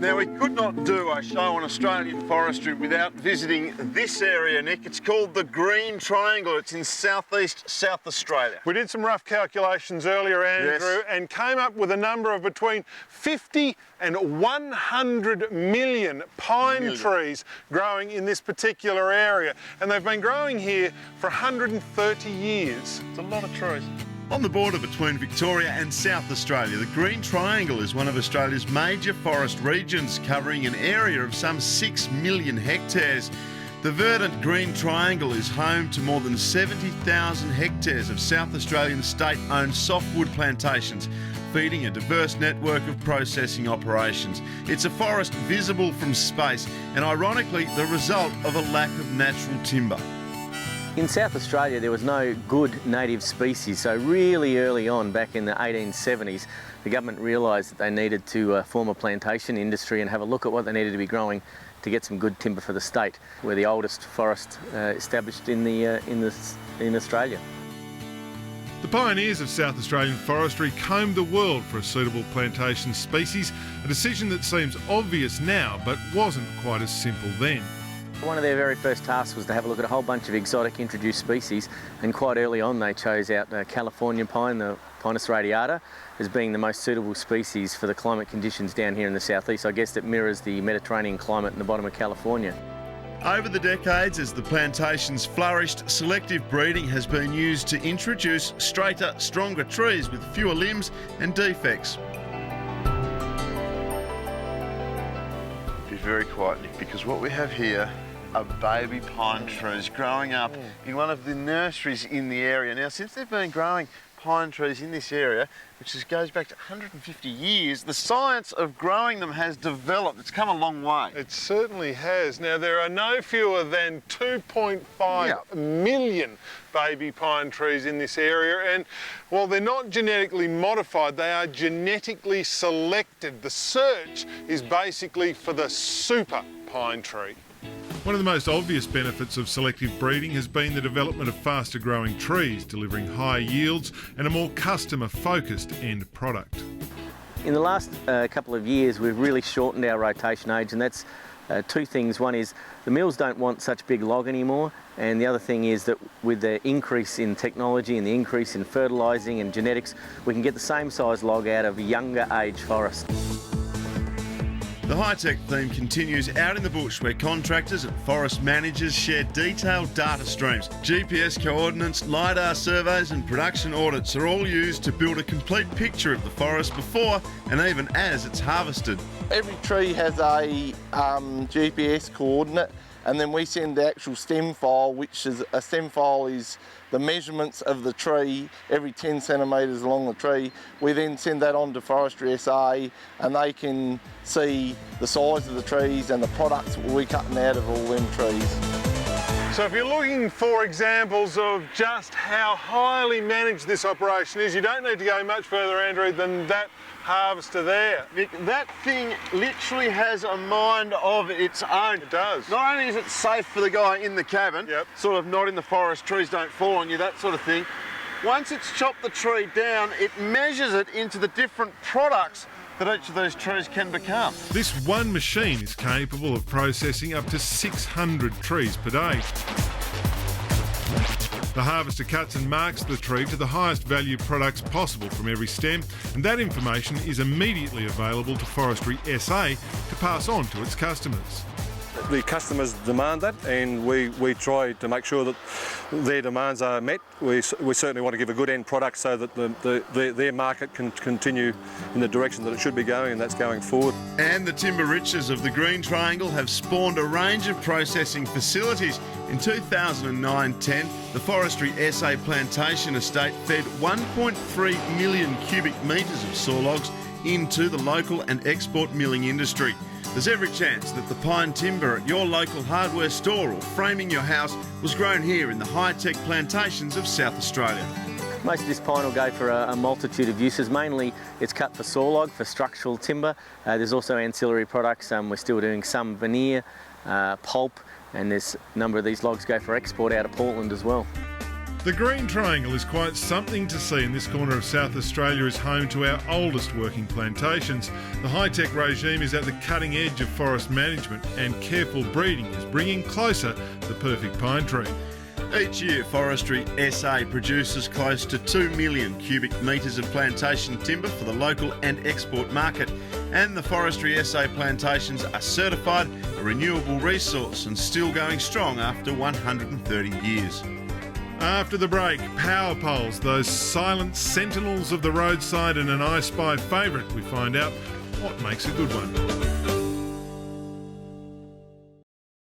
Now, we could not do a show on Australian forestry without visiting this area, Nick. It's called the Green Triangle. It's in southeast South Australia. We did some rough calculations earlier, Andrew, Yes. and came up with a number of between 50 and 100 million pine trees growing in this particular area. And they've been growing here for 130 years. It's a lot of trees. On the border between Victoria and South Australia, the Green Triangle is one of Australia's major forest regions, covering an area of some 6 million hectares. The verdant Green Triangle is home to more than 70,000 hectares of South Australian state-owned softwood plantations, feeding a diverse network of processing operations. It's a forest visible from space and, ironically, the result of a lack of natural timber. In South Australia there was no good native species, so really early on, back in the 1870s, the government realised that they needed to form a plantation industry and have a look at what they needed to be growing to get some good timber for the state. We're the oldest forest established in Australia. The pioneers of South Australian forestry combed the world for a suitable plantation species, a decision that seems obvious now but wasn't quite as simple then. One of their very first tasks was to have a look at a whole bunch of exotic introduced species, and quite early on they chose out California pine, the Pinus radiata, as being the most suitable species for the climate conditions down here in the southeast. I guess it mirrors the Mediterranean climate in the bottom of California. Over the decades, as the plantations flourished, selective breeding has been used to introduce straighter, stronger trees with fewer limbs and defects. Be very quiet, Nick, because what we have here are baby pine trees growing up in one of the nurseries in the area. Now, since they've been growing pine trees in this area, which goes back to 150 years, the science of growing them has developed. It's come a long way. It certainly has. Now, there are no fewer than 2.5 million baby pine trees in this area, and while they're not genetically modified, they are genetically selected. The search is basically for the super pine tree. One of the most obvious benefits of selective breeding has been the development of faster growing trees, delivering higher yields and a more customer focused end product. In the last couple of years we've really shortened our rotation age, and that's two things. One is the mills don't want such big log anymore, and the other thing is that with the increase in technology and the increase in fertilising and genetics, we can get the same size log out of younger age forests. The high-tech theme continues out in the bush, where contractors and forest managers share detailed data streams. GPS coordinates, LiDAR surveys and production audits are all used to build a complete picture of the forest before and even as it's harvested. Every tree has a GPS coordinate, and then we send the actual stem file, which is a stem file is the measurements of the tree every 10 centimetres along the tree. We then send that on to Forestry SA, and they can see the size of the trees and the products we're cutting out of all them trees. So if you're looking for examples of just how highly managed this operation is, you don't need to go much further, Andrew, than that harvester there. Nick, that thing literally has a mind of its own. It does. Not only is it safe for the guy in the cabin, sort of not in the forest, trees don't fall on you, that sort of thing. Once it's chopped the tree down, it measures it into the different products that each of those trees can become. This one machine is capable of processing up to 600 trees per day. The harvester cuts and marks the tree to the highest value products possible from every stem, and that information is immediately available to Forestry SA to pass on to its customers. The customers demand that, and we try to make sure that their demands are met. We certainly want to give a good end product so that their market can continue in the direction that it should be going, and that's going forward. And the timber riches of the Green Triangle have spawned a range of processing facilities. In 2009-10, the Forestry SA plantation estate fed 1.3 million cubic metres of saw logs into the local and export milling industry. There's every chance that the pine timber at your local hardware store or framing your house was grown here in the high-tech plantations of South Australia. Most of this pine will go for a multitude of uses. Mainly it's cut for saw log, for structural timber. There's also ancillary products. We're still doing some veneer, pulp, and there's a number of these logs go for export out of Portland as well. The Green Triangle is quite something to see, and this corner of South Australia is home to our oldest working plantations. The high-tech regime is at the cutting edge of forest management, and careful breeding is bringing closer the perfect pine tree. Each year, Forestry SA produces close to 2 million cubic metres of plantation timber for the local and export market. And the Forestry SA plantations are certified a renewable resource and still going strong after 130 years. After the break, power poles, those silent sentinels of the roadside, and an I Spy favourite. We find out what makes a good one.